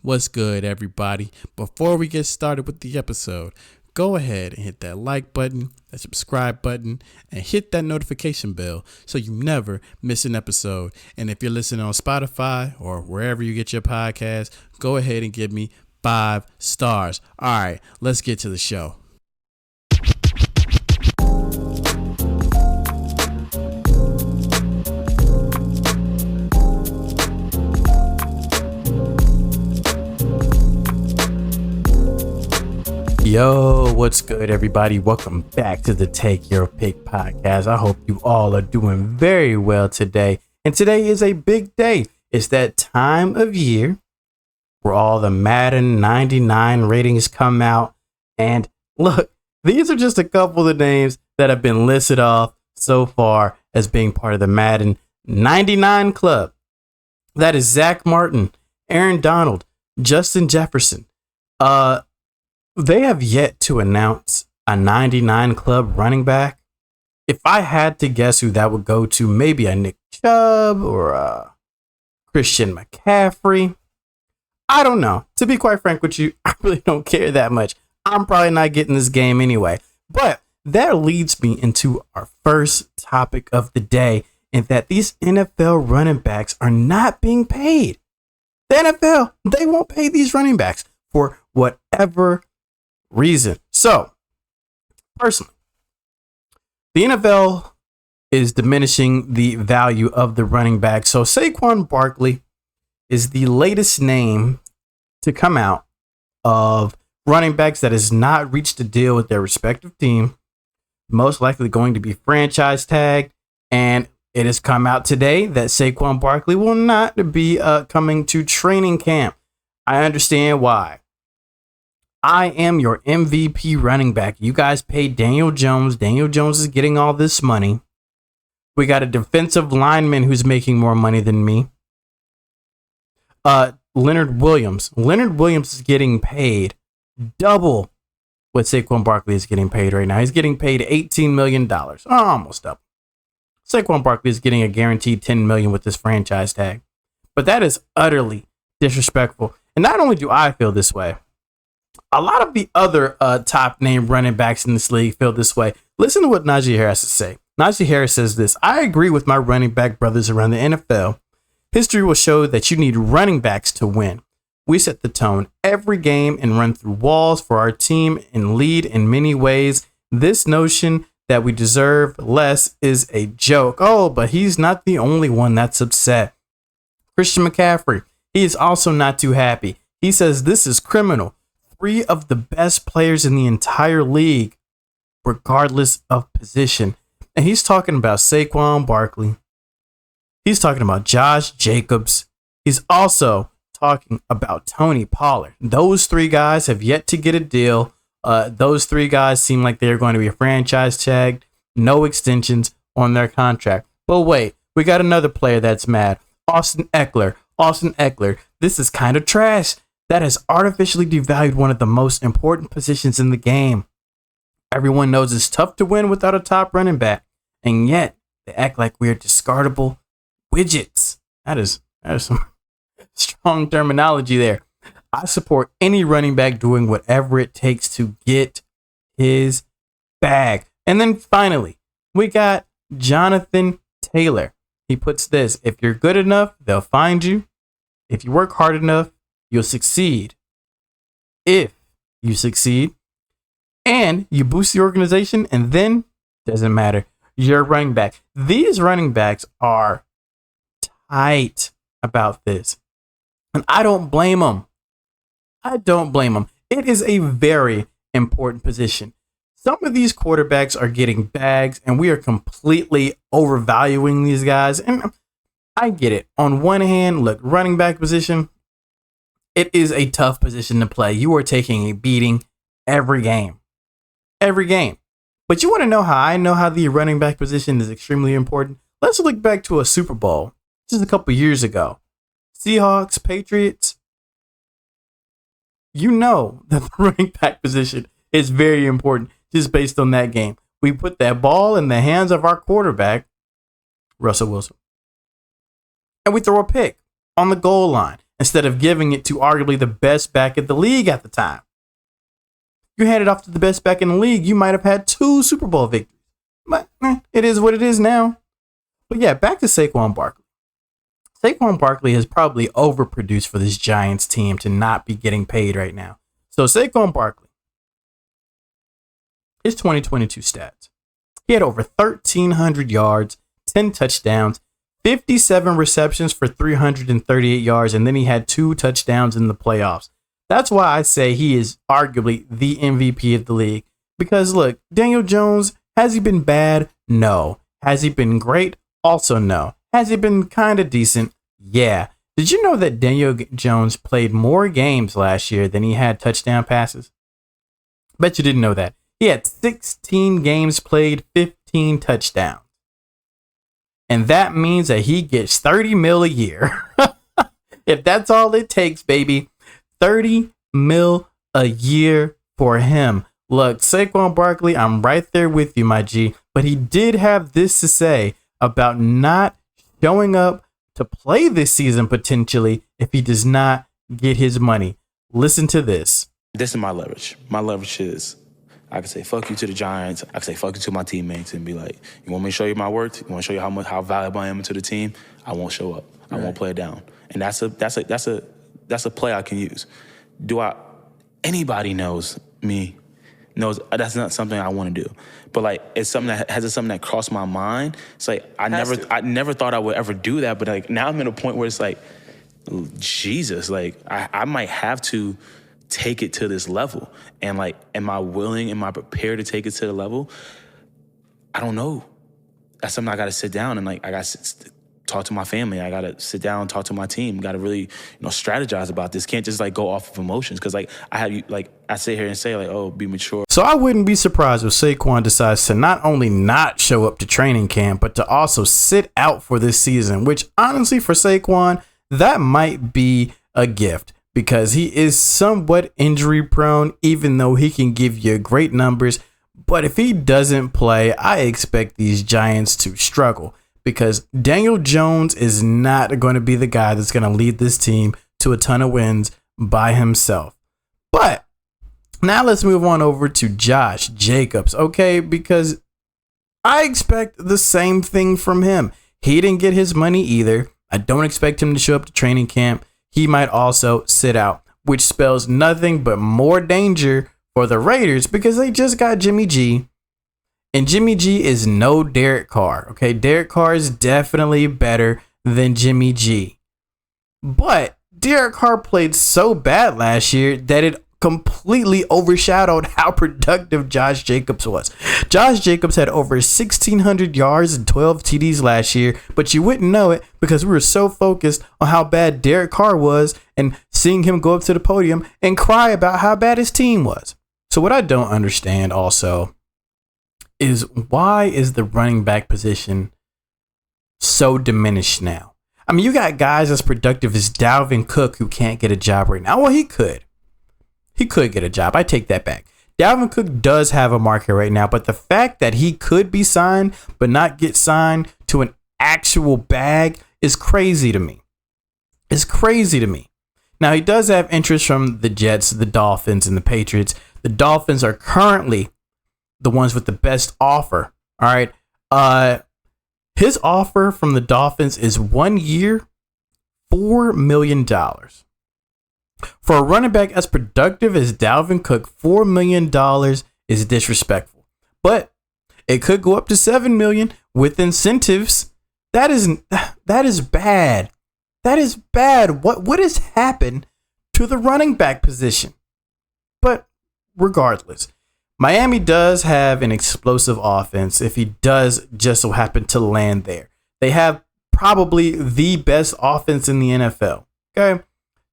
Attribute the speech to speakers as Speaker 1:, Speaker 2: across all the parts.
Speaker 1: What's good, everybody? Before we get started with the episode, go ahead and hit that like button, that subscribe button, and hit that notification bell so you never miss an episode. And if you're listening on Spotify or wherever you get your podcast, go ahead and give me 5 stars. All right, let's get to the show. Yo, what's good, everybody? Welcome back to the Take Your Pick podcast. I hope you all are doing very well today. And today is a big day. It's that time of year where all the Madden 99 ratings come out. And look, these are just a couple of the names that have been listed off so far as being part of the Madden 99 club. That is Zach Martin, Aaron Donald, Justin Jefferson. They have yet to announce a 99 club running back. If I had to guess who that would go to, maybe a Nick Chubb or a Christian McCaffrey. I don't know. To be quite frank with you, I really don't care that much. I'm probably not getting this game anyway. But that leads me into our first topic of the day, and that these NFL running backs are not being paid. The NFL, they won't pay these running backs for whatever reason. So, personally, the NFL is diminishing the value of the running back. So, Saquon Barkley is the latest name to come out of running backs that has not reached a deal with their respective team, most likely going to be franchise tagged. And it has come out today that Saquon Barkley will not be coming to training camp. I understand why. I am your MVP running back. You guys paid Daniel Jones. Daniel Jones is getting all this money. We got a defensive lineman who's making more money than me. Leonard Williams. Leonard Williams is getting paid double what Saquon Barkley is getting paid right now. He's getting paid $18 million. Almost double. Saquon Barkley is getting a guaranteed $10 million with this franchise tag. But that is utterly disrespectful. And not only do I feel this way, a lot of the other top name running backs in this league feel this way. Listen to what Najee Harris has to say. Najee Harris says this: I agree with my running back brothers around the NFL. History will show that you need running backs to win. We set the tone every game and run through walls for our team and lead in many ways. This notion that we deserve less is a joke. Oh, but he's not the only one that's upset. Christian McCaffrey, he is also not too happy. He says this is criminal. 3 of the best players in the entire league, regardless of position. And he's talking about Saquon Barkley. He's talking about Josh Jacobs. He's also talking about Tony Pollard. Those 3 guys have yet to get a deal. Those 3 guys seem like they're going to be a franchise tagged. No extensions on their contract. But wait, we got another player that's mad. Austin Eckler. Austin Eckler. This is kind of trash. That has artificially devalued one of the most important positions in the game. Everyone knows it's tough to win without a top running back, and yet they act like we're discardable widgets. That is some strong terminology there. I support any running back doing whatever it takes to get his bag. And then finally, we got Jonathan Taylor. He puts this: if you're good enough, they'll find you. If you work hard enough, you'll succeed. If you succeed and you boost the organization, and then doesn't matter, you're a running back. These running backs are tight about this, and I don't blame them. I don't blame them. It is a very important position. Some of these quarterbacks are getting bags, and we are completely overvaluing these guys. And I get it. On one hand, look, running back position, it is a tough position to play. You are taking a beating every game. Every game. But you want to know how I know how the running back position is extremely important? Let's look back to a Super Bowl just a couple years ago. Seahawks, Patriots. You know that the running back position is very important just based on that game. We put that ball in the hands of our quarterback, Russell Wilson, and we throw a pick on the goal line. instead of giving it to arguably the best back in the league at the time. You hand it off to the best back in the league, you might have had 2 Super Bowl victories. But it is what it is now. But yeah, back to Saquon Barkley. Saquon Barkley has probably overproduced for this Giants team to not be getting paid right now. So Saquon Barkley, his 2022 stats. He had over 1,300 yards, 10 touchdowns, 57 receptions for 338 yards, and then he had 2 touchdowns in the playoffs. That's why I say he is arguably the MVP of the league. Because look, Daniel Jones, has he been bad? No. Has he been great? Also no. Has he been kind of decent? Yeah. Did you know that Daniel Jones played more games last year than he had touchdown passes? Bet you didn't know that. He had 16 games played, 15 touchdowns. And that means that he gets 30 mil a year. If that's all it takes, baby. 30 mil a year for him. Look, Saquon Barkley, I'm right there with you, my G. But he did have this to say about not showing up to play this season potentially if he does not get his money. Listen to this.
Speaker 2: This is my leverage. My leverage is I can say fuck you to the Giants. I can say fuck you to my teammates and be like, you want me to show you my worth? You want to show you how valuable I am to the team? I won't show up. I won't play it down. And that's a play I can use. Anybody knows me, knows that's not something I want to do. But like it's something that crossed my mind. It's like I never thought I would ever do that, but like now I'm at a point where it's like, Jesus, like I might have to take it to this level. And like, am I willing, am I prepared to take it to the level? I don't know. That's something I got to sit down and like, I got to talk to my family. I got to sit down and talk to my team. Got to really, strategize about this. Can't just like go off of emotions. Cause like I sit here and say like, oh, be mature.
Speaker 1: So I wouldn't be surprised if Saquon decides to not only not show up to training camp, but to also sit out for this season, which honestly for Saquon, that might be a gift. Because he is somewhat injury prone, even though he can give you great numbers. But if he doesn't play, I expect these Giants to struggle. Because Daniel Jones is not going to be the guy that's going to lead this team to a ton of wins by himself. But now let's move on over to Josh Jacobs, okay? Because I expect the same thing from him. He didn't get his money either. I don't expect him to show up to training camp. He might also sit out, which spells nothing but more danger for the Raiders because they just got Jimmy G. And Jimmy G is no Derek Carr. Okay, Derek Carr is definitely better than Jimmy G. But Derek Carr played so bad last year that it completely overshadowed how productive Josh Jacobs was. Josh Jacobs had over 1,600 yards and 12 TDs last year, but you wouldn't know it because we were so focused on how bad Derek Carr was and seeing him go up to the podium and cry about how bad his team was. So what I don't understand also is why is the running back position so diminished now? I mean, you got guys as productive as Dalvin Cook who can't get a job right now. Well, he could. He could get a job. I take that back. Dalvin Cook does have a market right now, but the fact that he could be signed but not get signed to an actual bag is crazy to me. It's crazy to me. Now, he does have interest from the Jets, the Dolphins, and the Patriots. The Dolphins are currently the ones with the best offer. All right. His offer from the Dolphins is 1 year, $4 million. For a running back as productive as Dalvin Cook, $4 million is disrespectful. But it could go up to $7 million with incentives. That is bad. That is bad. What has happened to the running back position? But regardless, Miami does have an explosive offense if he does just so happen to land there. They have probably the best offense in the NFL. Okay.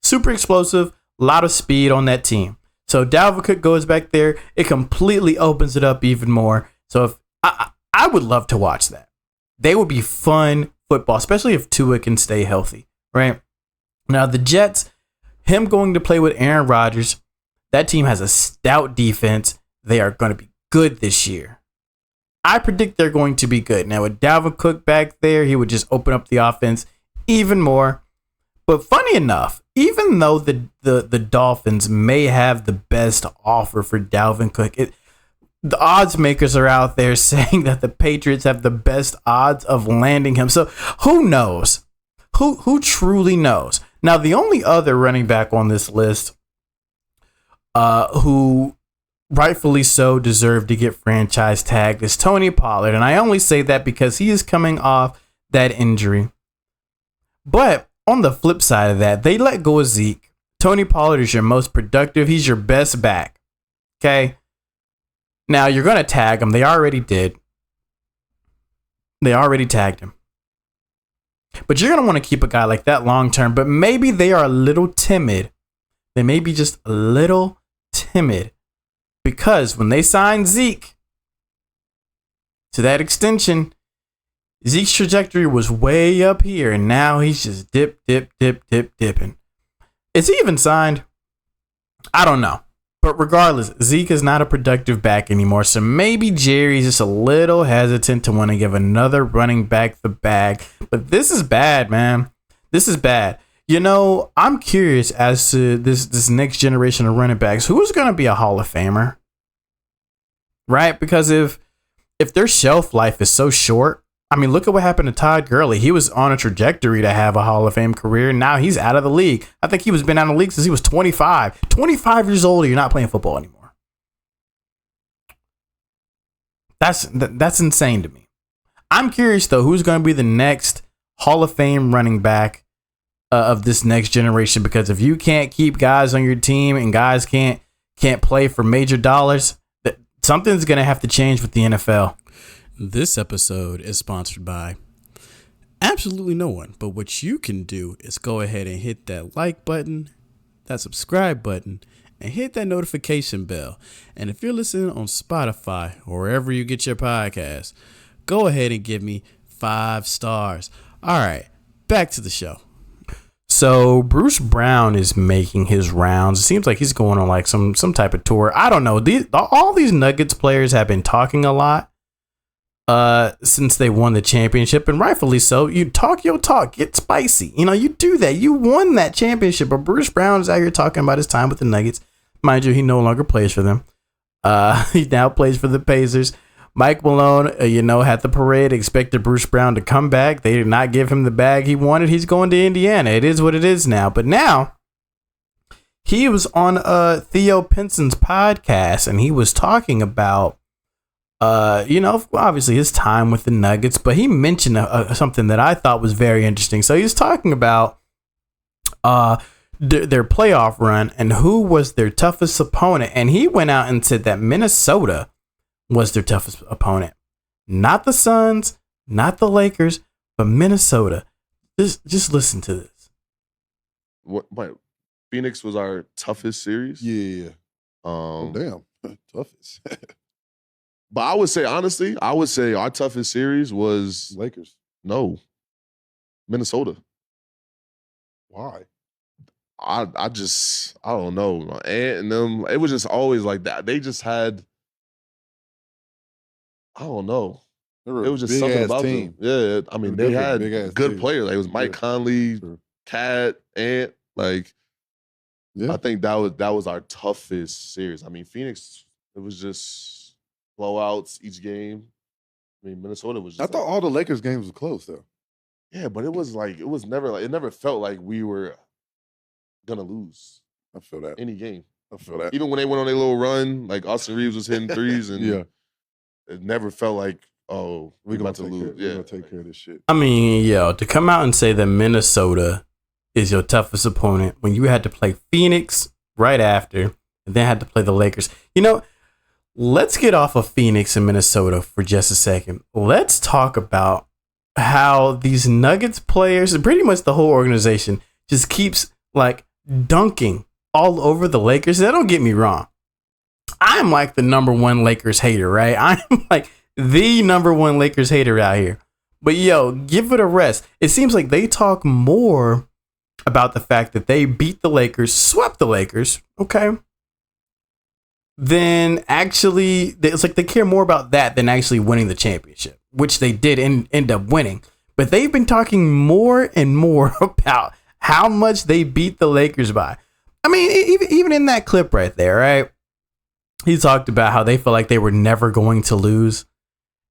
Speaker 1: Super explosive, a lot of speed on that team. So Dalvin Cook goes back there. It completely opens it up even more. So if I would love to watch that. They would be fun football, especially if Tua can stay healthy, right? Now the Jets, him going to play with Aaron Rodgers, that team has a stout defense. They are going to be good this year. I predict they're going to be good. Now with Dalvin Cook back there, he would just open up the offense even more. But funny enough, even though the Dolphins may have the best offer for Dalvin Cook, the odds makers are out there saying that the Patriots have the best odds of landing him. So who knows? Who truly knows? Now, the only other running back on this list who rightfully so deserved to get franchise tagged is Tony Pollard. And I only say that because he is coming off that injury. But on the flip side of that, they let go of Zeke. Tony Pollard is your most productive. He's your best back. Okay. Now you're going to tag him. They already did. They already tagged him. But you're going to want to keep a guy like that long term. But maybe they are a little timid. They may be just a little timid. Because when they signed Zeke to that extension, Zeke's trajectory was way up here, and now he's just dipping. Is he even signed? I don't know. But regardless, Zeke is not a productive back anymore, so maybe Jerry's just a little hesitant to want to give another running back the bag. But this is bad, man. This is bad. You know, I'm curious as to this next generation of running backs. Who's going to be a Hall of Famer? Right? Because if their shelf life is so short, I mean, look at what happened to Todd Gurley. He was on a trajectory to have a Hall of Fame career. Now he's out of the league. I think he was been out of the league since he was 25. 25 years old, you're not playing football anymore. That's insane to me. I'm curious, though, who's going to be the next Hall of Fame running back of this next generation, because if you can't keep guys on your team and guys can't play for major dollars, something's going to have to change with the NFL.
Speaker 3: This episode is sponsored by absolutely no one, but what you can do is go ahead and hit that like button, that subscribe button, and hit that notification bell. And if you're listening on Spotify or wherever you get your podcast, go ahead and give me 5 stars. All right, back to the show.
Speaker 1: So Bruce Brown is making his rounds. It seems like he's going on like some type of tour. I don't know. All these Nuggets players have been talking a lot since they won the championship, and rightfully so. You talk your talk, get spicy. You know, you do that. You won that championship, but Bruce Brown is out here talking about his time with the Nuggets. Mind you, he no longer plays for them. He now plays for the Pacers. Mike Malone, had the parade, expected Bruce Brown to come back. They did not give him the bag he wanted. He's going to Indiana. It is what it is now. But now, he was on Theo Pinson's podcast, and he was talking about, obviously his time with the Nuggets, but he mentioned something that I thought was very interesting. So he was talking about their playoff run and who was their toughest opponent. And he went out and said that Minnesota was their toughest opponent. Not the Suns, not the Lakers, but Minnesota. Just listen to this.
Speaker 4: What Phoenix was our toughest series?
Speaker 5: Yeah. Damn. Toughest.
Speaker 4: But I would say, honestly, our toughest series was
Speaker 5: Lakers.
Speaker 4: No. Minnesota.
Speaker 5: Why?
Speaker 4: I don't know. And them, it was just always like that. They just had, I don't know. It was just something about
Speaker 5: team.
Speaker 4: them. Yeah, I mean, they had good players. Like, it was Mike Conley, Cat, Ant. Like, I think that was our toughest series. I mean, Phoenix, it was just blowouts each game. I mean, Minnesota was just
Speaker 5: I thought all the Lakers games were close, though.
Speaker 4: Yeah, but it never felt like we were gonna lose.
Speaker 5: I feel that.
Speaker 4: Any game.
Speaker 5: I feel that.
Speaker 4: Even when they went on their little run, like Austin Reeves was hitting threes, and it never felt like, oh, we're about to lose.
Speaker 5: We're gonna take care of this shit.
Speaker 1: I mean, to come out and say that Minnesota is your toughest opponent when you had to play Phoenix right after and then had to play the Lakers. Let's get off of Phoenix and Minnesota for just a second. Let's talk about how these Nuggets players and pretty much the whole organization just keeps like dunking all over the Lakers. Now, don't get me wrong. I'm like the number one Lakers hater, right? I'm like the number one Lakers hater out here. But give it a rest. It seems like they talk more about the fact that they beat the Lakers, swept the Lakers, okay? Then actually, it's like they care more about that than actually winning the championship, which they did end up winning. But they've been talking more and more about how much they beat the Lakers by. I mean, even in that clip right there, right? He talked about how they felt like they were never going to lose.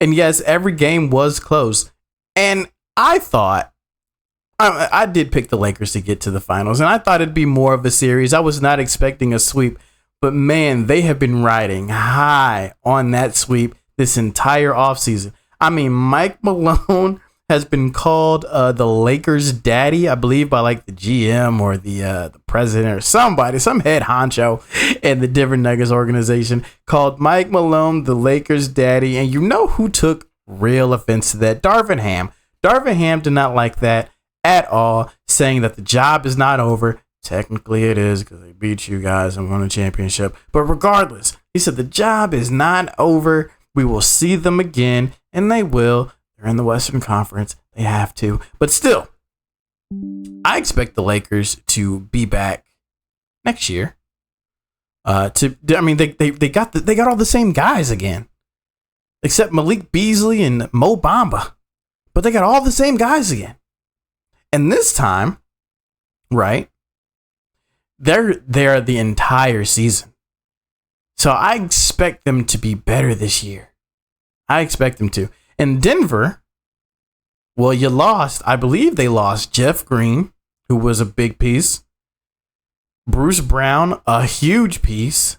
Speaker 1: And yes, every game was close. And I thought, I did pick the Lakers to get to the finals, and I thought it'd be more of a series. I was not expecting a sweep, but man, they have been riding high on that sweep this entire offseason. I mean, Mike Malone has been called the Lakers daddy, I believe, by like the GM or the president or somebody, some head honcho in the Denver Nuggets organization, called Mike Malone the Lakers daddy. And you know who took real offense to that? Darvin Ham. Darvin Ham did not like that at all, saying that the job is not over. Technically it is, because they beat you guys and won a championship. But regardless, he said the job is not over. We will see them again, and they will. They're in the Western Conference. They have to. But still, I expect the Lakers to be back next year. They got all the same guys again, except Malik Beasley and Mo Bamba. But they got all the same guys again. And this time, right, they're there the entire season. So I expect them to be better this year. I expect them to. In Denver, well, I believe they lost Jeff Green, who was a big piece. Bruce Brown, a huge piece.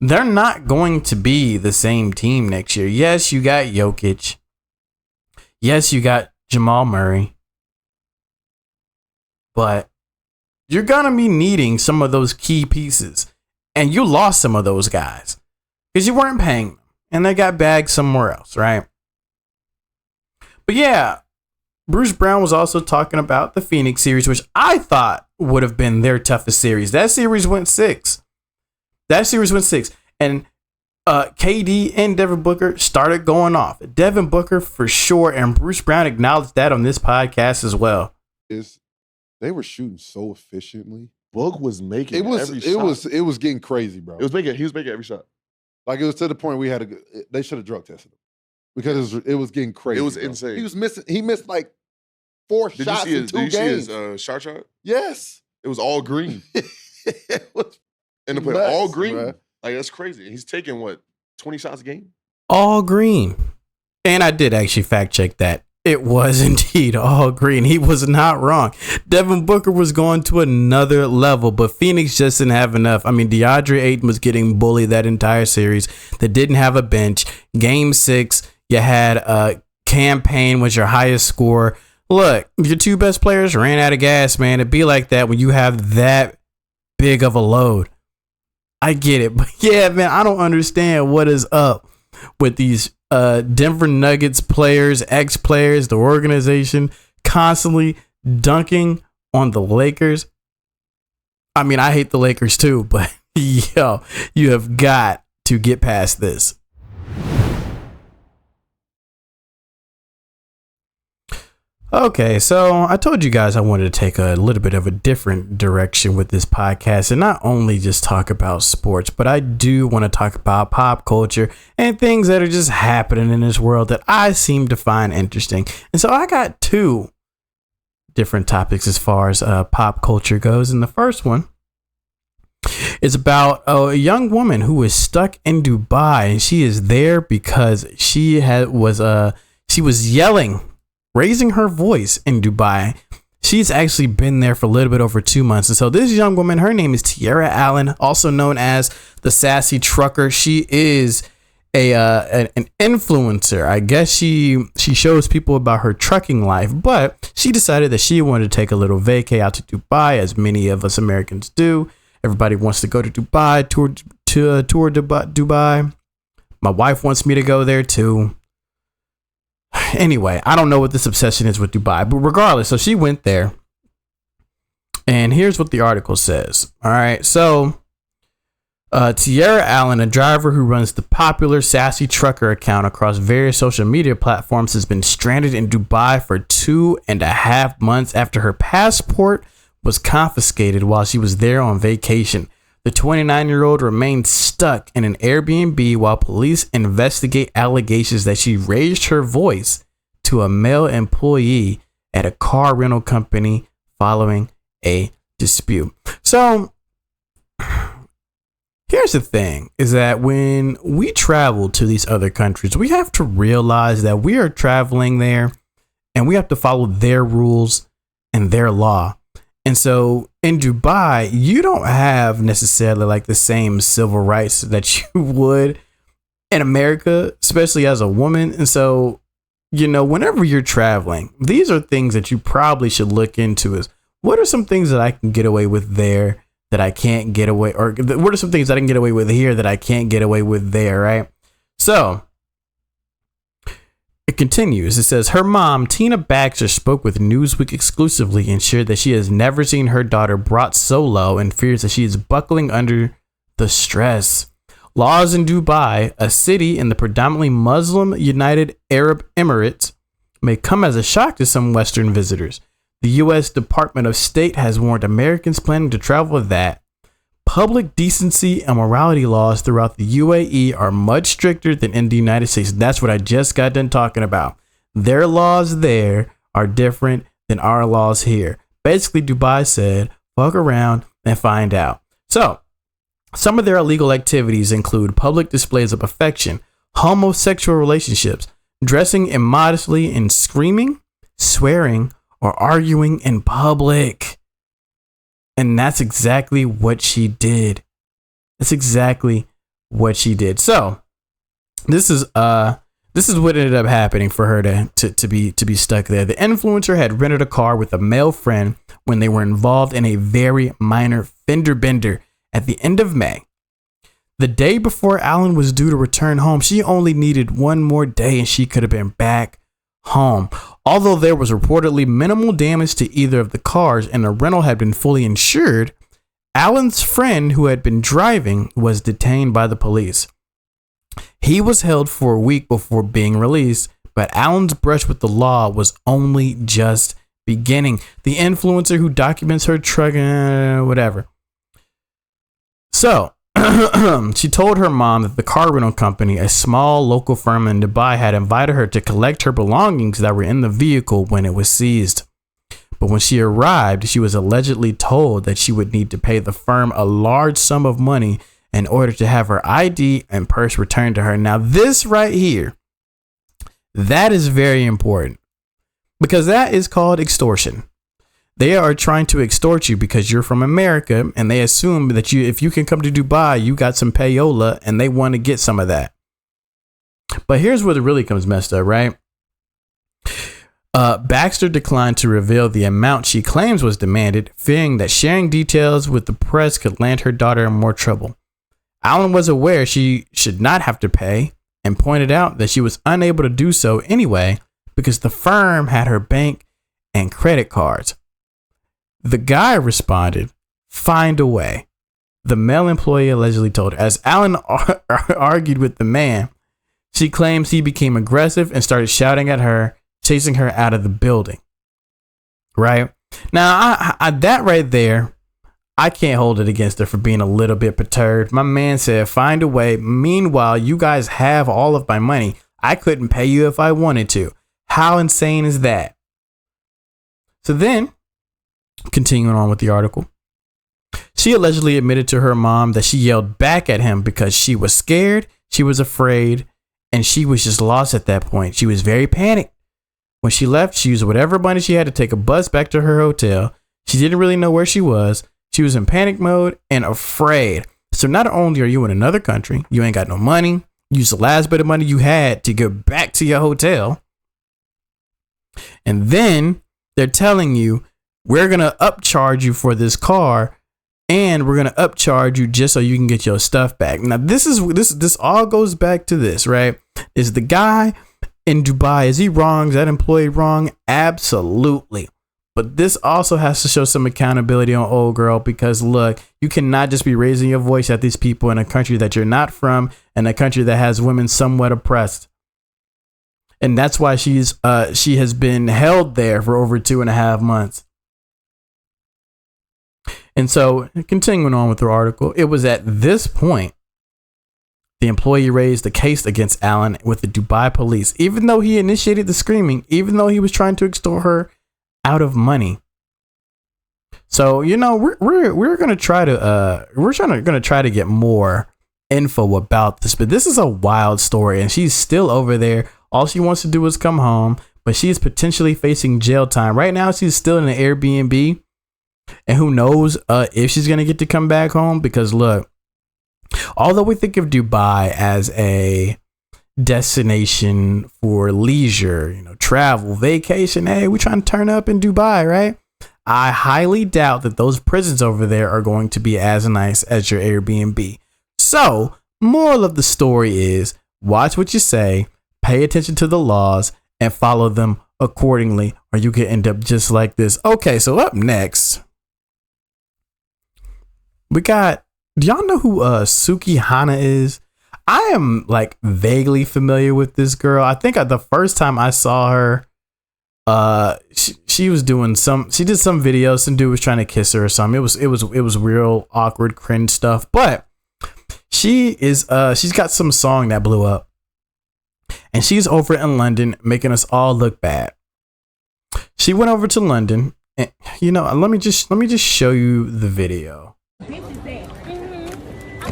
Speaker 1: They're not going to be the same team next year. Yes, you got Jokic. Yes, you got Jamal Murray. But you're going to be needing some of those key pieces. And you lost some of those guys because you weren't paying them. And they got bagged somewhere else, right? But yeah, Bruce Brown was also talking about the Phoenix series, which I thought would have been their toughest series. That series went 6. And KD and Devin Booker started going off. Devin Booker for sure. And Bruce Brown acknowledged that on this podcast as well.
Speaker 5: They were shooting so efficiently.
Speaker 4: Book was making every
Speaker 5: shot.
Speaker 4: shot.
Speaker 5: It was getting crazy, bro.
Speaker 4: He was making every shot.
Speaker 5: Like, it was to the point they should have drug tested him because it was getting crazy.
Speaker 4: It was
Speaker 5: bro.
Speaker 4: insane.
Speaker 5: He missed like 4 shots in 2 games.
Speaker 4: Did you see his shot chart?
Speaker 5: Yes.
Speaker 4: It was all green.
Speaker 5: It was
Speaker 4: and to put all green,
Speaker 5: bro.
Speaker 4: like, that's crazy. He's taking, 20 shots a game?
Speaker 1: All green. And I did actually fact check that. It was indeed all green. He was not wrong. Devin Booker was going to another level, but Phoenix just didn't have enough. I mean, DeAndre Ayton was getting bullied that entire series. They didn't have a bench. Game 6, you had Campaign was your highest scorer. Look, your 2 best players ran out of gas, man. It'd be like that when you have that big of a load. I get it. But yeah, man, I don't understand what is up with these Denver Nuggets players, ex-players, the organization constantly dunking on the Lakers. I mean, I hate the Lakers too, but yo, you have got to get past this. Okay, so I told you guys I wanted to take a little bit of a different direction with this podcast and not only just talk about sports, but I do want to talk about pop culture and things that are just happening in this world that I seem to find interesting. And so I got 2 different topics as far as pop culture goes. And the first one is about a young woman who is stuck in Dubai, and she is there because she was yelling, raising her voice in Dubai. She's actually been there for a little bit over 2 months. And so this young woman, her name is Tierra Allen, also known as the Sassy Trucker. She is an influencer. I guess she shows people about her trucking life, but she decided that she wanted to take a little vacay out to Dubai, as many of us Americans do. Everybody wants to go to Dubai, tour Dubai. My wife wants me to go there too. Anyway, I don't know what this obsession is with Dubai, but regardless, so she went there. And here's what the article says. All right, so Tierra Allen, a driver who runs the popular Sassy Trucker account across various social media platforms, has been stranded in Dubai for 2.5 months after her passport was confiscated while she was there on vacation. The 29-year-old remained stuck in an Airbnb while police investigate allegations that she raised her voice to a male employee at a car rental company following a dispute. So here's the thing, is that when we travel to these other countries, we have to realize that we are traveling there and we have to follow their rules and their law. And so in Dubai, you don't have necessarily like the same civil rights that you would in America, especially as a woman. And so, you know, whenever you're traveling, these are things that you probably should look into. Is what are some things that I can get away with there that I can't get away, or what are some things that I can get away with here that I can't get away with there, right? So it continues. It says, her mom, Tina Baxter, spoke with Newsweek exclusively and shared that she has never seen her daughter brought so low and fears that she is buckling under the stress. Laws in Dubai, a city in the predominantly Muslim United Arab Emirates, may come as a shock to some Western visitors. The U.S. Department of State has warned Americans planning to travel that public decency and morality laws throughout the UAE are much stricter than in the United States. That's what I just got done talking about. Their laws there are different than our laws here. Basically, Dubai said, fuck around and find out. So, some of their illegal activities include public displays of affection, homosexual relationships, dressing immodestly, and screaming, swearing, or arguing in public. And that's exactly what she did. That's exactly what she did. So this is what ended up happening for her to be stuck there. The influencer had rented a car with a male friend when they were involved in a very minor fender bender at the end of May. The day before Allen was due to return home, she only needed one more day and she could have been back home. Although there was reportedly minimal damage to either of the cars and the rental had been fully insured, Allen's friend who had been driving was detained by the police. He was held for a week before being released, but Allen's brush with the law was only just beginning. The influencer who documents her truck, whatever. So she told her mom that the car rental company, a small local firm in Dubai, had invited her to collect her belongings that were in the vehicle when it was seized. But when she arrived, she was allegedly told that she would need to pay the firm a large sum of money in order to have her ID and purse returned to her. Now, this right here, that is very important because that is called extortion. They are trying to extort you because you're from America and they assume that if you can come to Dubai, you got some payola and they want to get some of that. But here's where it really comes messed up, right? Baxter declined to reveal the amount she claims was demanded, fearing that sharing details with the press could land her daughter in more trouble. Allen was aware she should not have to pay and pointed out that she was unable to do so anyway because the firm had her bank and credit cards. The guy responded, "Find a way." The male employee allegedly told her. As Allen argued with the man, she claims he became aggressive and started shouting at her, chasing her out of the building. Right? Now, I that right there, I can't hold it against her for being a little bit perturbed. My man said, "Find a way." Meanwhile, you guys have all of my money. I couldn't pay you if I wanted to. How insane is that? So then, continuing on with the article, she allegedly admitted to her mom that she yelled back at him because she was scared, she was afraid, and she was just lost at that point. She was very panicked. When she left, she used whatever money she had to take a bus back to her hotel. She didn't really know where she was. She was in panic mode and afraid. So not only are you in another country, you ain't got no money, you used the last bit of money you had to get back to your hotel, and then they're telling you, we're going to upcharge you for this car and we're going to upcharge you just so you can get your stuff back. Now, this all goes back to this, right? Is the guy in Dubai, is he wrong? Is that employee wrong? Absolutely. But this also has to show some accountability on old girl because look, you cannot just be raising your voice at these people in a country that you're not from and a country that has women somewhat oppressed. And that's why she has been held there for over 2.5 months. And so, continuing on with the article, it was at this point the employee raised a case against Allen with the Dubai police, even though he initiated the screaming, even though he was trying to extort her out of money. So we're gonna try to get more info about this, but this is a wild story, and she's still over there. All she wants to do is come home, but she's potentially facing jail time right now. She's still in an Airbnb, and who knows if she's gonna get to come back home. Because look, although we think of Dubai as a destination for leisure, travel, vacation, hey, we're trying to turn up in Dubai, right? I highly doubt that those prisons over there are going to be as nice as your Airbnb. So, moral of the story is watch what you say, pay attention to the laws, and follow them accordingly, or you could end up just like this. Okay, so up next, we got, do y'all know who Sukihana is? I am like vaguely familiar with this girl. I think the first time I saw her, she was doing she did some videos. Some dude was trying to kiss her or something. It was real awkward, cringe stuff. But she's got some song that blew up, and she's over in London making us all look bad. She went over to London, and let me just show you the video.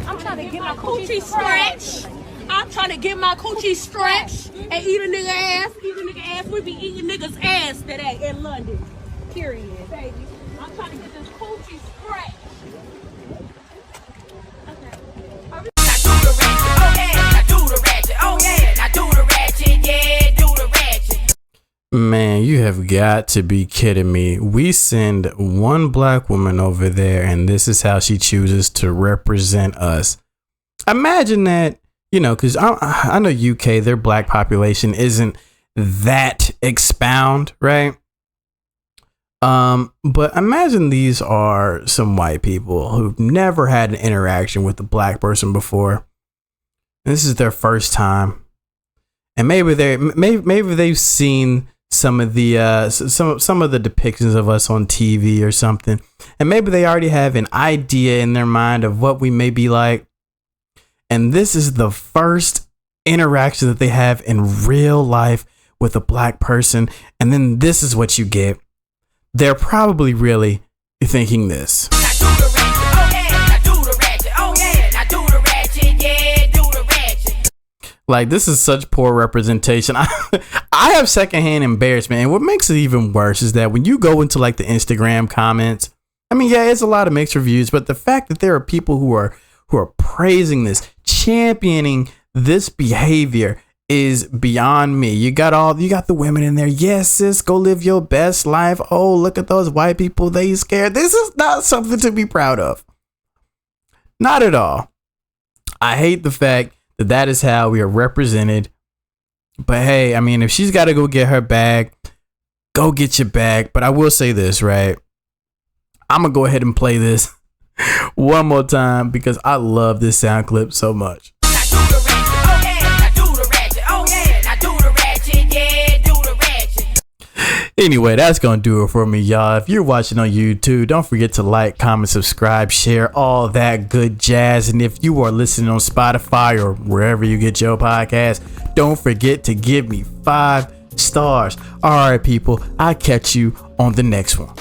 Speaker 6: I'm trying to get my coochie stretched. I'm trying to get my coochie stretched and eat a nigga ass. Eat a nigga ass. We be eating niggas ass today in London. Period, baby. I'm trying to get this coochie stretched. Okay. Now do the ratchet. Oh yeah. Now do the ratchet. Oh yeah. Now do the ratchet. Yeah. Do the ratchet.
Speaker 1: Man, you have got to be kidding me. We send one black woman over there, and this is how she chooses to represent us. Imagine that, because I know UK, their black population isn't that expound, right? But imagine these are some white people who've never had an interaction with a black person before. This is their first time, and maybe they've seen some of the some of the depictions of us on TV or something, and maybe they already have an idea in their mind of what we may be like. And this is the first interaction that they have in real life with a black person. And then this is what you get. They're probably really thinking this. Like, this is such poor representation. I have secondhand embarrassment. And what makes it even worse is that when you go into like the Instagram comments, I mean, yeah, it's a lot of mixed reviews, but the fact that there are people who are praising this, championing this behavior is beyond me. You got the women in there. Yes, sis, go live your best life. Oh, look at those white people. They scared. This is not something to be proud of. Not at all. I hate the fact that is how we are represented. But hey, I mean, if she's got to go get her bag, go get your bag. But I will say this, right? I'm going to go ahead and play this one more time because I love this sound clip so much. Anyway, that's gonna do it for me, y'all. If you're watching on YouTube, don't forget to like, comment, subscribe, share, all that good jazz. And if you are listening on Spotify or wherever you get your podcast, don't forget to give me 5 stars. All right, people, I'll catch you on the next one.